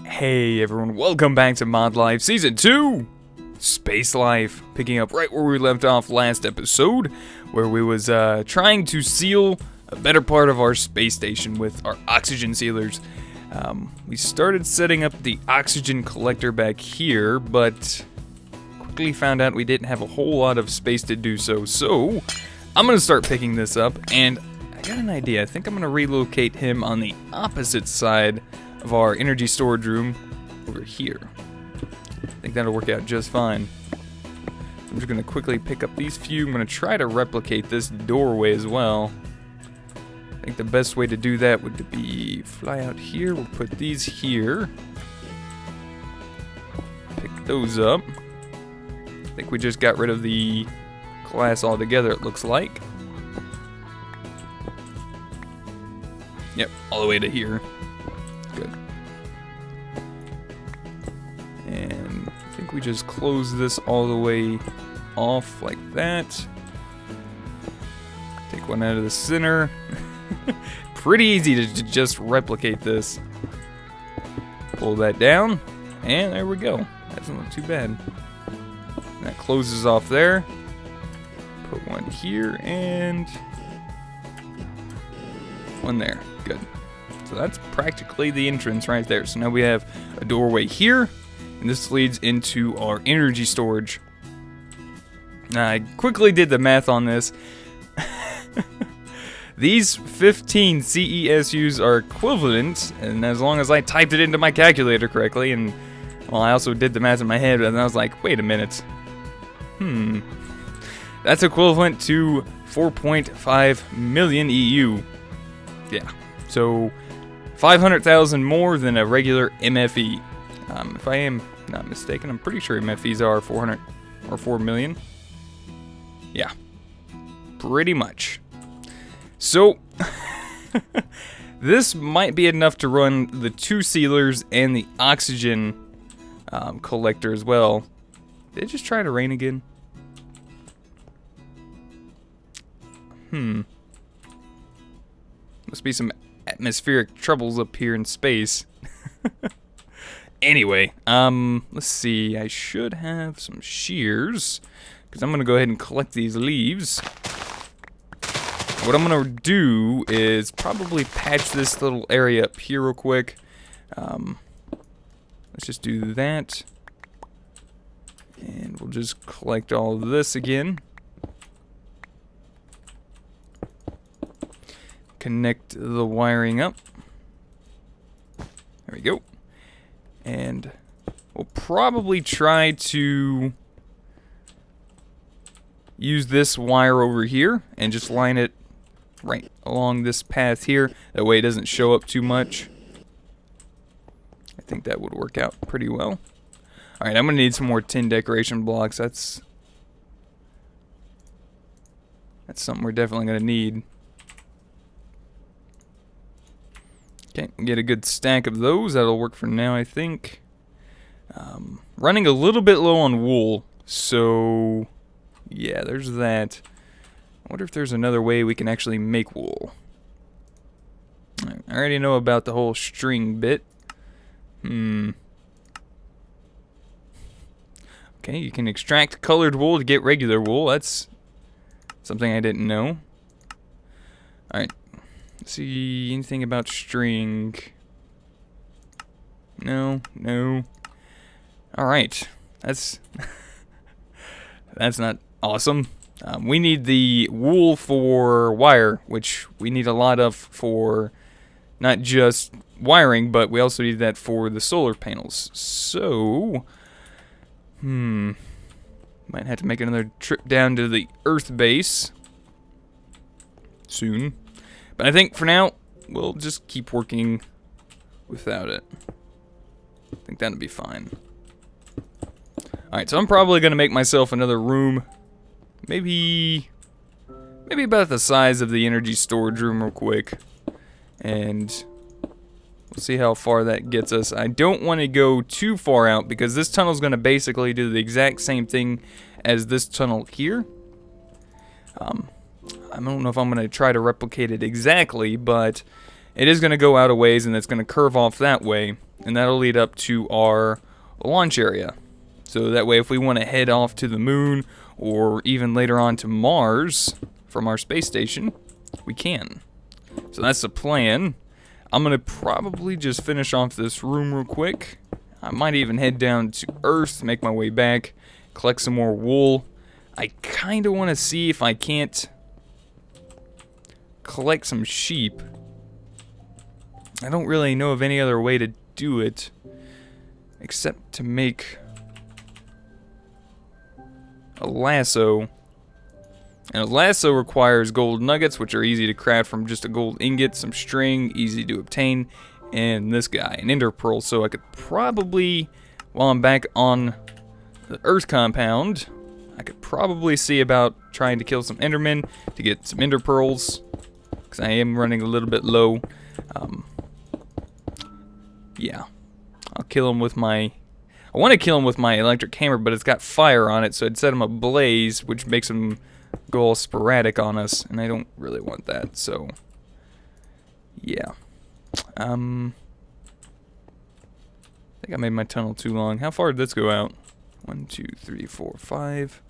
Hey everyone, welcome back to Mod Life Season 2! SpaceLife, picking up right where we left off last episode, where we was trying to seal a better part of our space station with our oxygen sealers. We started setting up the oxygen collector back here, but quickly found out we didn't have a whole lot of space to do so. So, I'm going to start picking this up, and I got an idea. I think I'm going to relocate him on the opposite side of our energy storage room over here. I think that'll work out just fine. I'm just going to quickly pick up these few. I'm going to try to replicate this doorway as well. I think the best way to do that would be fly out here. We'll put these here. Pick those up. I think we just got rid of the glass altogether, it looks like. Yep, all the way to here. Good. And I think we just close this all the way off like that. Take one out of the center. Pretty easy to just replicate this. Pull that down, and there we go. That doesn't look too bad. That closes off there. Put one here and one there. Good. So that's practically the entrance right there. So now we have a doorway here, and this leads into our energy storage. Now, I quickly did the math on this. These 15 CESUs are equivalent, and as long as I typed it into my calculator correctly, and well, I also did the math in my head, and I was like, wait a minute. That's equivalent to 4.5 million EU. Yeah, so 500,000 more than a regular MFE. If I am not mistaken, I'm pretty sure MFEs are 400 or 4 million. Yeah, pretty much. So, this might be enough to run the two sealers and the oxygen collector as well. Did it just try to rain again? Must be some atmospheric troubles up here in space. Anyway, let's see. I should have some shears, because I'm going to go ahead and collect these leaves. What I'm going to do is probably patch this little area up here real quick. Let's just do that. And we'll just collect all of this again. Connect the wiring up. There we go. And we'll probably try to use this wire over here and just line it right along this path here. That way it doesn't show up too much. I think that would work out pretty well. Alright, I'm going to need some more tin decoration blocks. That's something we're definitely going to need. Okay, get a good stack of those. That'll work for now, I think. Running a little bit low on wool, so yeah, there's that. I wonder if there's another way we can actually make wool. I already know about the whole string bit. Okay, you can extract colored wool to get regular wool. That's something I didn't know. Alright. See anything about string? No. Alright. That's not awesome. We need the wool for wire, which we need a lot of for not just wiring, but we also need that for the solar panels. So, might have to make another trip down to the Earth base soon. But I think for now, we'll just keep working without it. I think that'll be fine. Alright, so I'm probably going to make myself another room. Maybe about the size of the energy storage room real quick. And we'll see how far that gets us. I don't want to go too far out because this tunnel is going to basically do the exact same thing as this tunnel here. I don't know if I'm going to try to replicate it exactly, but it is going to go out a ways and it's going to curve off that way. and that'll lead up to our launch area. So that way if we want to head off to the moon, or even later on to Mars from our space station, we can. So that's the plan. I'm going to probably just finish off this room real quick. I might even head down to Earth, make my way back, collect some more wool. I kind of want to see if I can't collect some sheep. I don't really know of any other way to do it except to make a lasso. And a lasso requires gold nuggets, which are easy to craft from just a gold ingot, some string, easy to obtain, and this guy, an ender pearl. So I could probably, while I'm back on the Earth compound, I could probably see about trying to kill some endermen to get some ender pearls, because I am running a little bit low. Yeah, I'll kill him with my... I want to kill him with my electric hammer, but it's got fire on it, so I'd set him ablaze, which makes him go all sporadic on us, and I don't really want that, so... Yeah. I think I made my tunnel too long. How far did this go out? 1, 2, 3, 4, 5...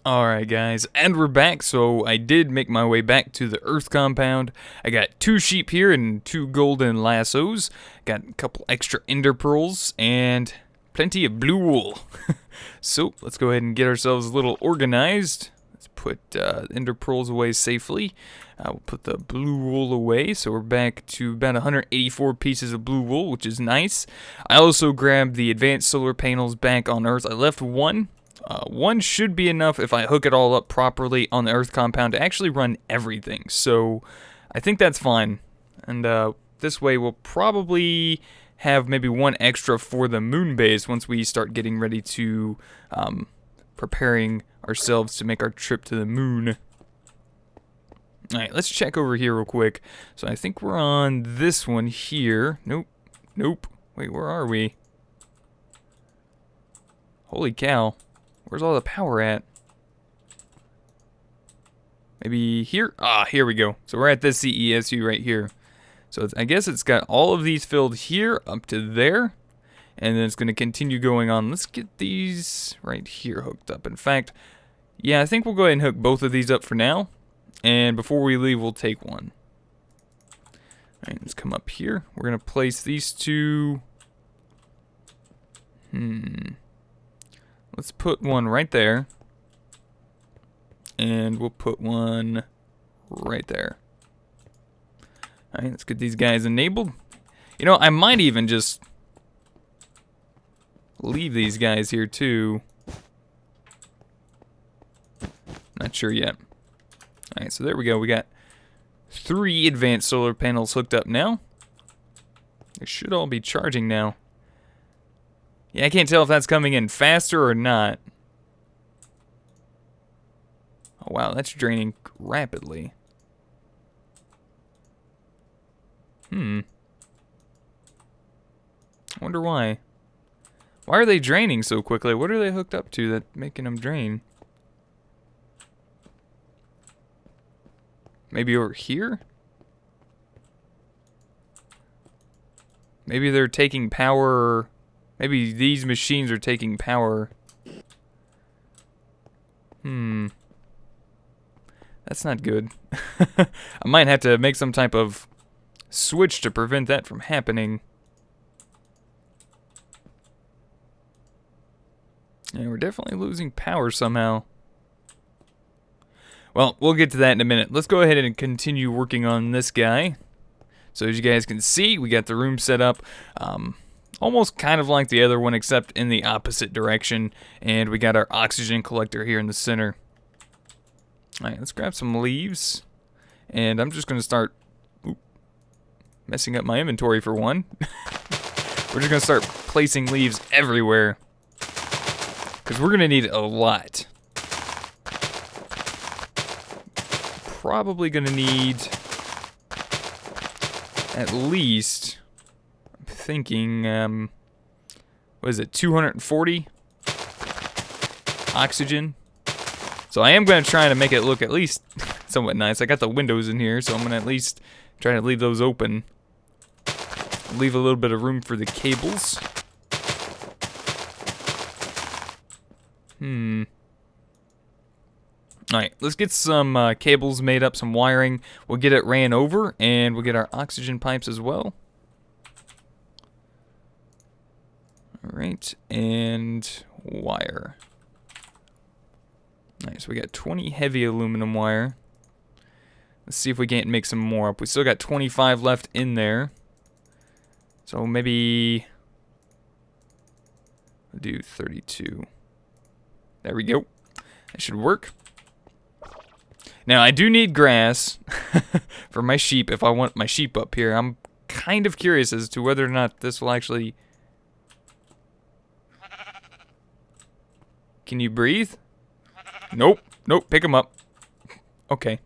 Alright guys, and we're back. So I did make my way back to the Earth compound. I got 2 sheep here and 2 golden lassos. Got a couple extra ender pearls and plenty of blue wool. So let's go ahead and get ourselves a little organized. Let's put ender pearls away safely. We'll put the blue wool away. So we're back to about 184 pieces of blue wool, which is nice. I also grabbed the advanced solar panels back on Earth. I left one. One should be enough if I hook it all up properly on the Earth compound to actually run everything. So I think that's fine. And this way we'll probably have maybe one extra for the moon base once we start getting ready to preparing ourselves to make our trip to the moon. Alright, let's check over here real quick. So I think we're on this one here. Nope. Nope. Wait, where are we? Holy cow. Where's all the power at? Maybe here? Ah, here we go. So we're at this CESU right here. So I guess it's got all of these filled here up to there. And then it's going to continue going on. Let's get these right here hooked up. In fact, yeah, I think we'll go ahead and hook both of these up for now. And before we leave, we'll take one. Alright, let's come up here. We're going to place these two. Let's put one right there. And we'll put one right there. Alright, let's get these guys enabled. You know, I might even just leave these guys here too. Not sure yet. Alright, so there we go. We got 3 advanced solar panels hooked up now. They should all be charging now. Yeah, I can't tell if that's coming in faster or not. Oh wow, that's draining rapidly. I wonder why. Why are they draining so quickly? What are they hooked up to that's making them drain? Maybe over here? Maybe they're taking power... Maybe these machines are taking power. That's not good. I might have to make some type of switch to prevent that from happening. Yeah, we're definitely losing power somehow. Well, we'll get to that in a minute. Let's go ahead and continue working on this guy. So as you guys can see, we got the room set up. Almost kind of like the other one, except in the opposite direction. And we got our oxygen collector here in the center. Alright, let's grab some leaves. And I'm just going to start messing up my inventory for one. We're just going to start placing leaves everywhere. Because we're going to need a lot. Probably going to need at least... thinking, what is it, 240 oxygen. So I am going to try to make it look at least somewhat nice. I got the windows in here, so I'm going to at least try to leave those open. Leave a little bit of room for the cables. Alright, let's get some cables made up, some wiring. We'll get it ran over, and we'll get our oxygen pipes as well. Alright, and wire. Nice, we got 20 heavy aluminum wire. Let's see if we can't make some more up. We still got 25 left in there. So maybe we'll do 32. There we go. That should work. Now, I do need grass for my sheep if I want my sheep up here. I'm kind of curious as to whether or not this will actually... Can you breathe? Nope. Nope, pick them up. Okay.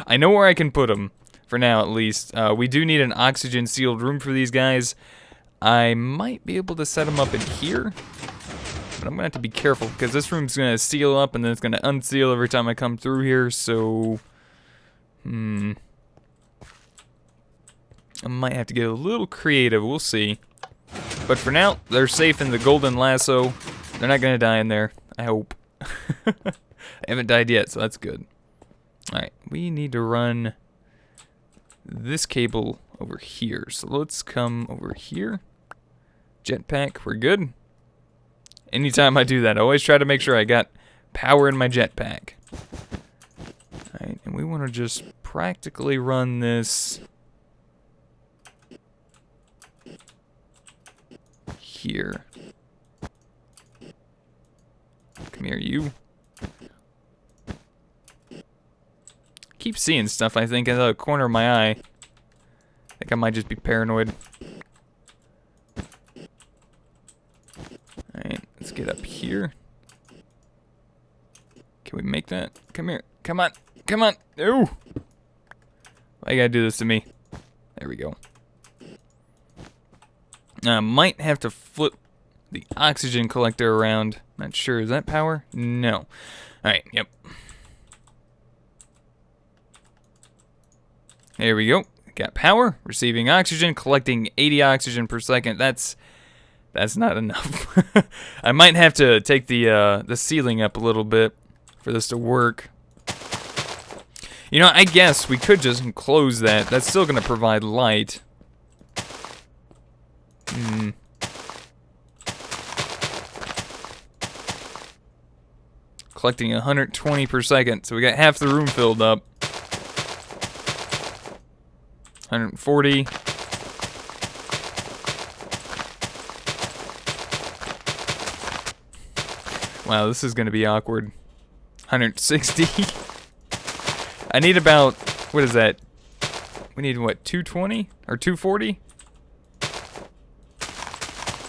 I know where I can put them, for now at least. We do need an oxygen-sealed room for these guys. I might be able to set them up in here. But I'm going to have to be careful, because this room's going to seal up, and then it's going to unseal every time I come through here, so... I might have to get a little creative, we'll see. But for now, they're safe in the golden lasso. They're not going to die in there, I hope. I haven't died yet, so that's good. Alright, we need to run this cable over here. So let's come over here. Jetpack, we're good. Anytime I do that, I always try to make sure I got power in my jetpack. Alright, and we want to just practically run this here. Come here, you. Keep seeing stuff, I think, in the corner of my eye. I think I might just be paranoid. Alright, let's get up here. Can we make that? Come here. Come on. Come on. Ooh. Why you gotta do this to me? There we go. Now, I might have to flip the oxygen collector around. Not sure. Is that power? No. Alright, yep. There we go. Got power, receiving oxygen, collecting 80 oxygen per second. That's not enough. I might have to take the ceiling up a little bit for this to work. You know, I guess we could just enclose that. That's still going to provide light. Collecting 120 per second, so we got half the room filled up. 140. Wow, this is going to be awkward. 160. I need about, what is that? We need what, 220 or 240?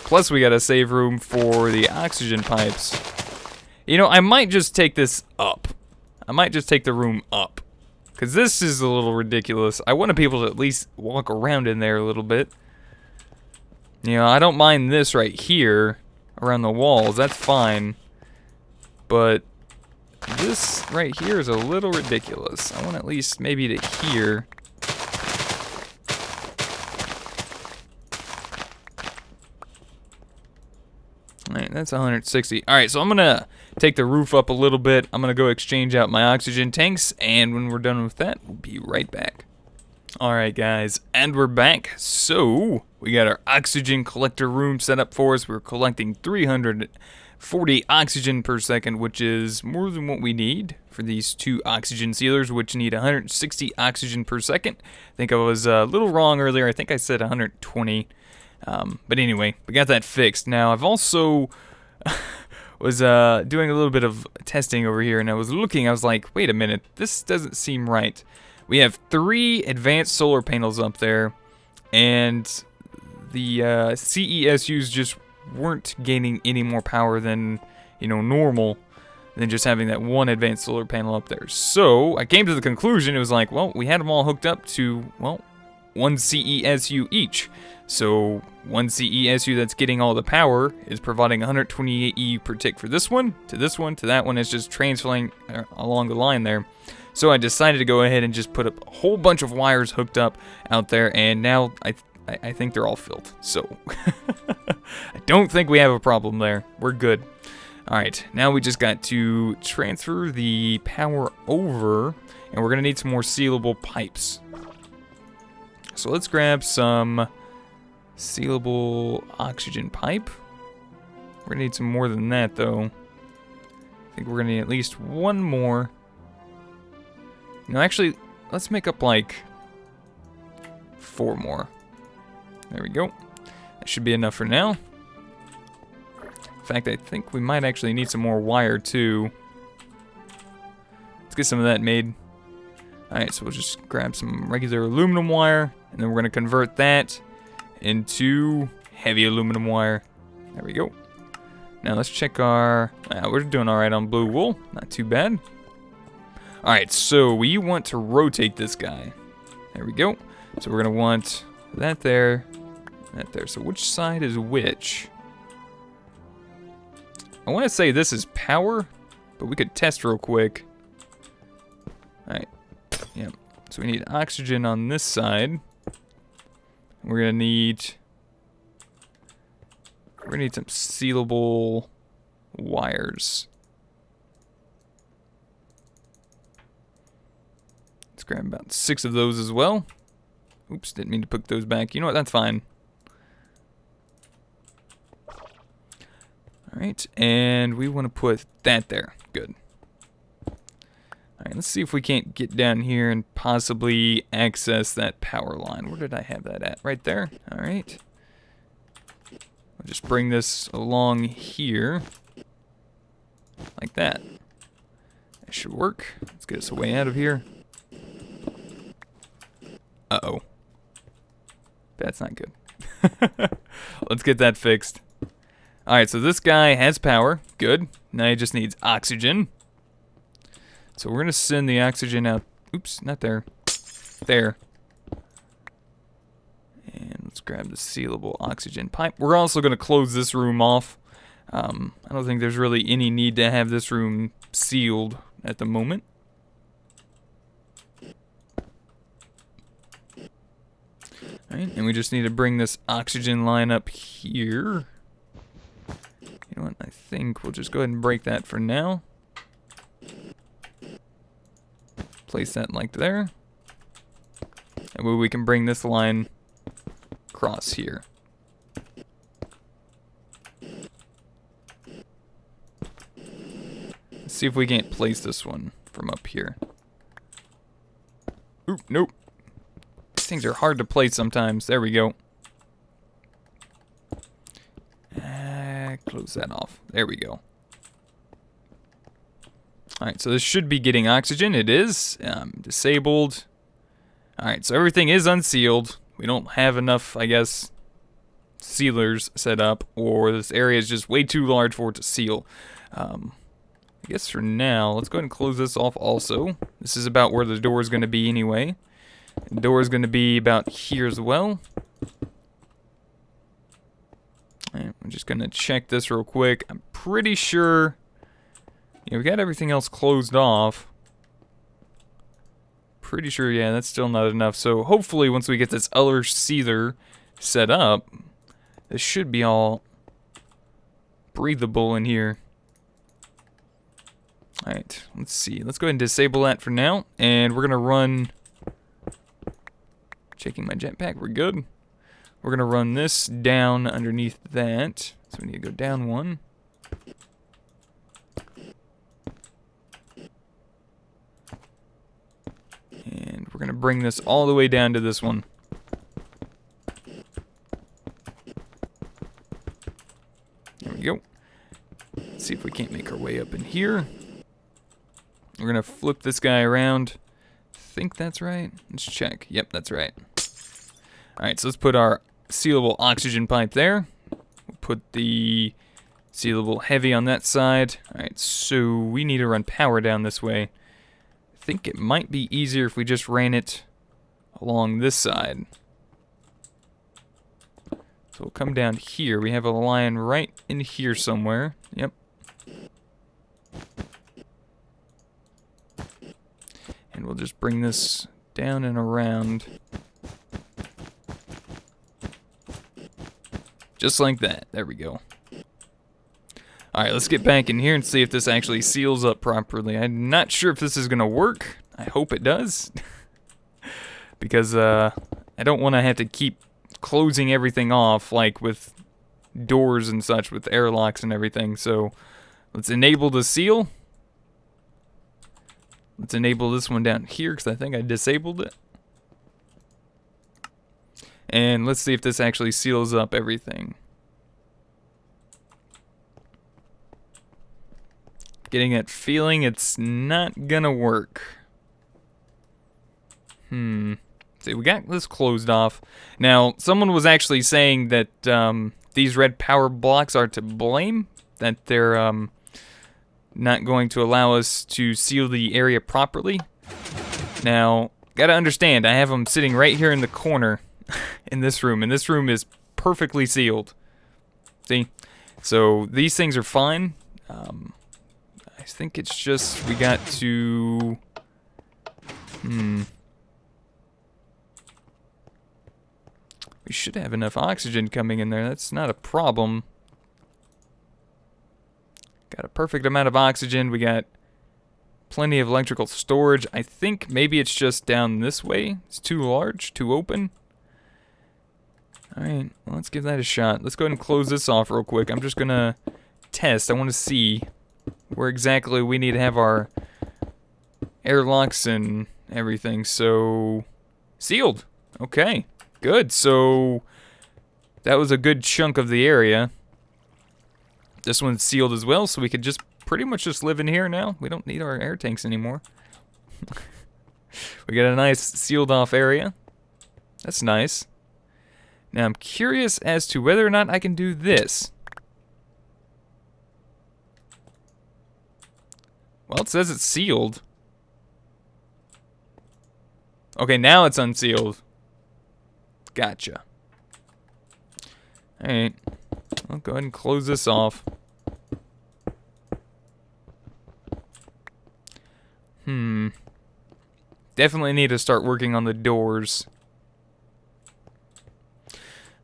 Plus we got to save room for the oxygen pipes. You know, I might just take this up. I might just take the room up. Because this is a little ridiculous. I want to be able to at least walk around in there a little bit. You know, I don't mind this right here around the walls. That's fine. But this right here is a little ridiculous. I want at least maybe to here. Alright, that's 160. Alright, so I'm going to take the roof up a little bit. I'm going to go exchange out my oxygen tanks, and when we're done with that, we'll be right back. Alright, guys, and we're back. So, we got our oxygen collector room set up for us. We're collecting 340 oxygen per second, which is more than what we need for these two oxygen sealers, which need 160 oxygen per second. I think I was a little wrong earlier. I think I said 120. But anyway, we got that fixed. Now, I've also was doing a little bit of testing over here, and I was looking, I was like, wait a minute, this doesn't seem right. We have 3 advanced solar panels up there, and the CESUs just weren't gaining any more power than, you know, normal, than just having that one advanced solar panel up there. So, I came to the conclusion, it was like, well, we had them all hooked up to, well, 1 CESU each. So, 1 CESU that's getting all the power is providing 128 EU per tick for this one, to that one. It's just transferring along the line there. So I decided to go ahead and just put up a whole bunch of wires hooked up out there, and now I think they're all filled. So I don't think we have a problem there. We're good. All right, now we just got to transfer the power over, and we're gonna need some more sealable pipes. So let's grab some sealable oxygen pipe. We're gonna need some more than that though. I think we're gonna need at least one more. No, actually, let's make up like 4 more. There we go. That should be enough for now. In fact, I think we might actually need some more wire too. Let's get some of that made. Alright, so we'll just grab some regular aluminum wire, and then we're going to convert that into heavy aluminum wire. There we go. Now let's check our... we're doing alright on blue wool. Not too bad. Alright, so we want to rotate this guy. There we go. So we're going to want that there, that there. So which side is which? I want to say this is power, but we could test real quick. Alright. Yep. So we need oxygen on this side. We're gonna need some sealable wires. Let's grab about 6 of those as well. Oops, didn't mean to put those back. You know what, that's fine. Alright, and we want to put that there. Good. Alright, let's see if we can't get down here and possibly access that power line. Where did I have that at? Right there. Alright. I'll just bring this along here. Like that. That should work. Let's get us a way out of here. Uh-oh. That's not good. Let's get that fixed. Alright, so this guy has power. Good. Now he just needs oxygen. So we're going to send the oxygen out. Oops, not there. There. And let's grab the sealable oxygen pipe. We're also going to close this room off. I don't think there's really any need to have this room sealed at the moment. Alright, and we just need to bring this oxygen line up here. You know what, I think we'll just go ahead and break that for now. Place that like there. And we can bring this line across here. Let's see if we can't place this one from up here. Oop, nope. These things are hard to place sometimes. There we go. Close that off. There we go. Alright, so this should be getting oxygen. It is. Disabled. Alright, so everything is unsealed. We don't have enough, I guess, sealers set up, or this area is just way too large for it to seal. I guess for now, let's go ahead and close this off also. This is about where the door is going to be anyway. The door is going to be about here as well. Alright, I'm just going to check this real quick. I'm pretty sure... yeah, we got everything else closed off. Pretty sure, yeah, that's still not enough. So hopefully once we get this other sealer set up, this should be all breathable in here. Alright, let's see. Let's go ahead and disable that for now. And we're going to run... checking my jetpack, we're good. We're going to run this down underneath that. So we need to go down one. And we're going to bring this all the way down to this one. There we go. Let's see if we can't make our way up in here. We're going to flip this guy around. I think that's right. Let's check. Yep, that's right. Alright, so let's put our sealable oxygen pipe there. We'll put the sealable heavy on that side. Alright, so we need to run power down this way. I think it might be easier if we just ran it along this side. So we'll come down here. We have a line right in here somewhere. Yep. And we'll just bring this down and around. Just like that. There we go. Alright, let's get back in here and see if this actually seals up properly. I'm not sure if this is going to work. I hope it does. Because I don't want to have to keep closing everything off, like with doors and such, with airlocks and everything. So let's enable the seal. Let's enable this one down here because I think I disabled it. And let's see if this actually seals up everything. Getting that feeling it's not gonna work. See, we got this closed off. Now, someone was actually saying that these red power blocks are to blame. That they're not going to allow us to seal the area properly. Now, gotta understand, I have them sitting right here in the corner in this room. And this room is perfectly sealed. See? So, these things are fine. I think it's just we got to... We should have enough oxygen coming in there. That's not a problem. Got a perfect amount of oxygen. We got plenty of electrical storage. I think maybe it's just down this way. It's too large, too open. Alright, well, let's give that a shot. Let's go ahead and close this off real quick. I'm just gonna test. I want to see where exactly we need to have our airlocks and everything. So, sealed. Okay. Good, so that was a good chunk of the area. This one's sealed as well, so we could just pretty much just live in here now. We don't need our air tanks anymore. We got a nice sealed off area. That's nice. Now I'm curious as to whether or not I can do this. Well, it says it's sealed. Okay, now it's unsealed. Gotcha. Alright. I'll go ahead and close this off. Definitely need to start working on the doors.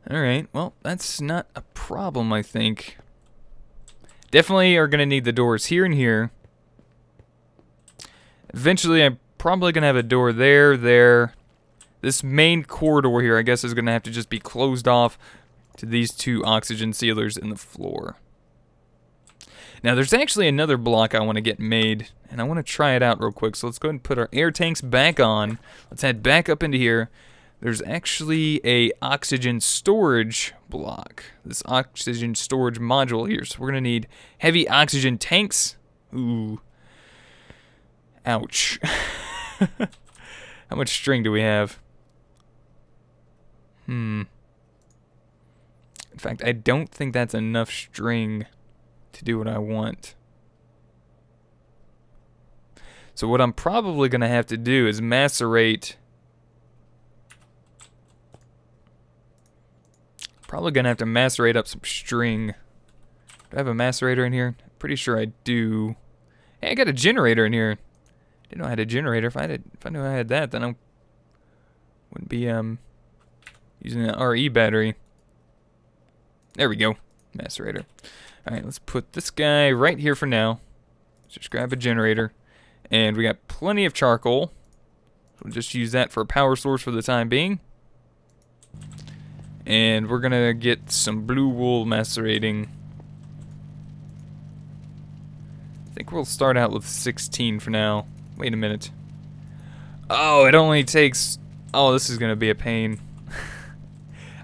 Alright, well, that's not a problem, I think. Definitely are going to need the doors here and here. Eventually, I'm probably going to have a door there, there. This main corridor here, I guess, is going to have to just be closed off to these two oxygen sealers in the floor. Now, there's actually another block I want to get made, and I want to try it out real quick. So let's go ahead and put our air tanks back on. Let's head back up into here. There's actually a oxygen storage block. This oxygen storage module here. So we're going to need heavy oxygen tanks. Ooh. Ouch. How much string do we have? In fact, I don't think that's enough string to do what I want. So what I'm probably going to have to do is macerate. Probably going to have to macerate up some string. Do I have a macerator in here? Pretty sure I do. Hey, I got a generator in here. Didn't know I had a generator. If I knew I had that, then I wouldn't be using an RE battery. There we go. Macerator. Alright, let's put this guy right here for now. Let's just grab a generator. And we got plenty of charcoal. We'll just use that for a power source for the time being. And we're going to get some blue wool macerating. I think we'll start out with 16 for now. Wait a minute. Oh, it only takes... Oh, this is going to be a pain.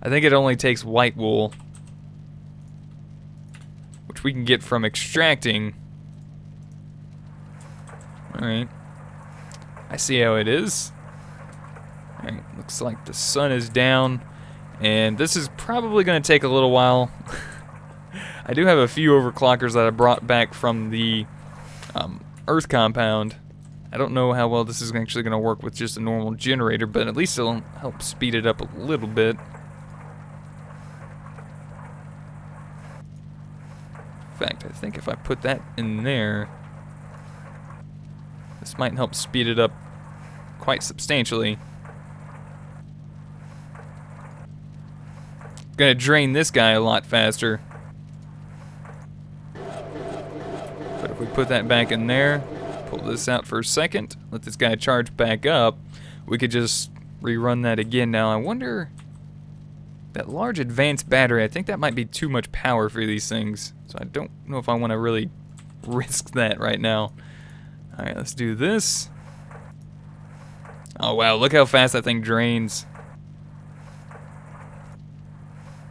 I think it only takes white wool, which we can get from extracting. Alright. I see how it is. Alright, looks like the sun is down. And this is probably going to take a little while. I do have a few overclockers that I brought back from the Earth compound. I don't know how well this is actually going to work with just a normal generator, but at least it'll help speed it up a little bit. In fact, I think if I put that in there, this might help speed it up quite substantially. gonna drain this guy a lot faster. But if we put that back in there, pull this out for a second, let this guy charge back up, we could just rerun that again. Now, I wonder, that large advanced battery, I think that might be too much power for these things. So I don't know if I want to really risk that right now. Alright, let's do this. Oh wow, look how fast that thing drains.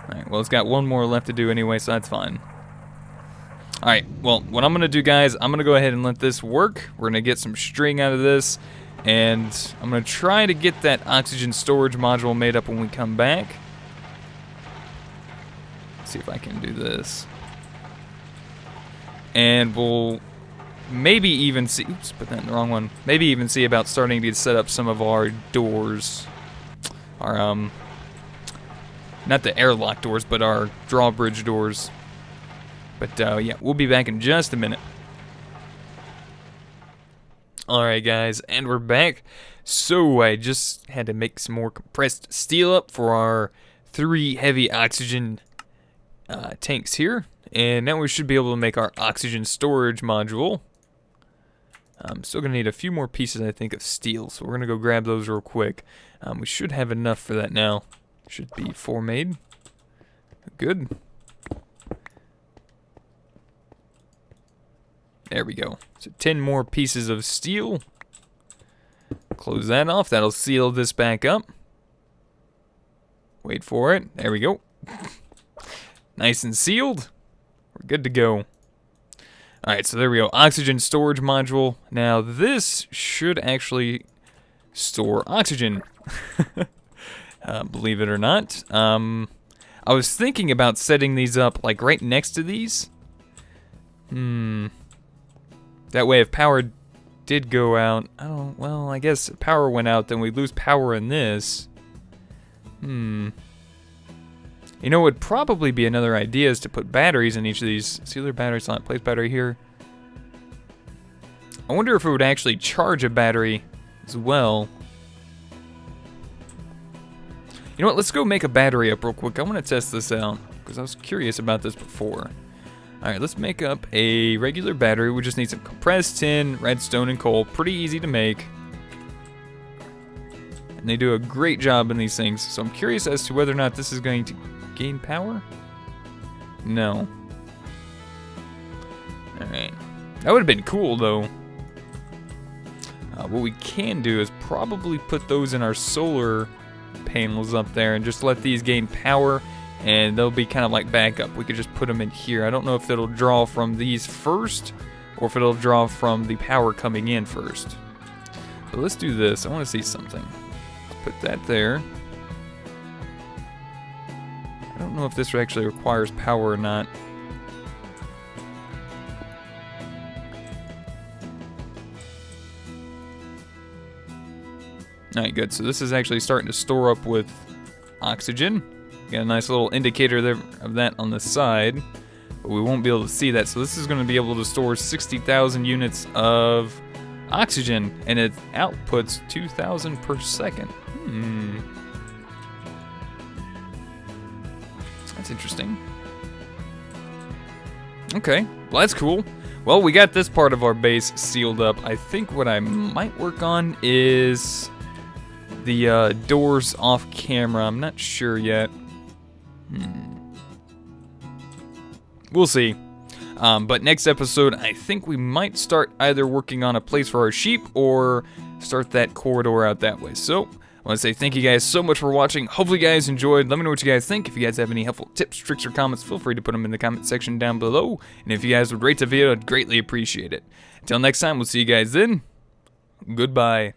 Alright, well it's got one more left to do anyway, so that's fine. Alright, well, what I'm going to do, guys, I'm going to go ahead and let this work. We're going to get some string out of this, and I'm going to try to get that oxygen storage module made up when we come back. Let's see if I can do this. And we'll maybe even see, oops, put that in the wrong one. Maybe even see about starting to set up some of our doors. Our, not the airlock doors, but our drawbridge doors. But, yeah, we'll be back in just a minute. Alright, guys, and we're back. So, I just had to make some more compressed steel up for our 3 heavy oxygen tanks here. And now we should be able to make our oxygen storage module. I'm still going to need a few more pieces, I think, of steel. So we're going to go grab those real quick. We should have enough for that now. Should be 4 made. Good. There we go. So 10 more pieces of steel. Close that off. That'll seal this back up. Wait for it. There we go. Nice and sealed. We're good to go. Alright, so there we go. Oxygen storage module. Now this should actually store oxygen. Believe it or not. I was thinking about setting these up like right next to these. That way if power did go out, well, I guess if power went out, then we'd lose power in this. You know, it would probably be another idea is to put batteries in each of these. Sealer battery slot, place battery here. I wonder if it would actually charge a battery as well. You know what, let's go make a battery up real quick. I want to test this out, because I was curious about this before. Alright, let's make up a regular battery. We just need some compressed tin, redstone, and coal. Pretty easy to make. And they do a great job in these things. So I'm curious as to whether or not this is going to gain power? No. Alright. That would have been cool, though. What we can do is probably put those in our solar panels up there and just let these gain power, and they'll be kind of like backup. We could just put them in here. I don't know if it'll draw from these first or if it'll draw from the power coming in first. But let's do this. I want to see something. Let's put that there. I don't know if this actually requires power or not. Alright, good. So this is actually starting to store up with oxygen. Got a nice little indicator there of that on the side, but we won't be able to see that. So this is going to be able to store 60,000 units of oxygen, and it outputs 2,000 per second. That's interesting. Okay, well that's cool. Well, we got this part of our base sealed up. I think what I might work on is the doors off camera. I'm not sure yet. We'll see. But next episode, I think we might start either working on a place for our sheep or start that corridor out that way. So, I want to say thank you guys so much for watching. Hopefully you guys enjoyed. Let me know what you guys think. If you guys have any helpful tips, tricks, or comments, feel free to put them in the comment section down below. And if you guys would rate the video, I'd greatly appreciate it. Until next time, we'll see you guys then. Goodbye.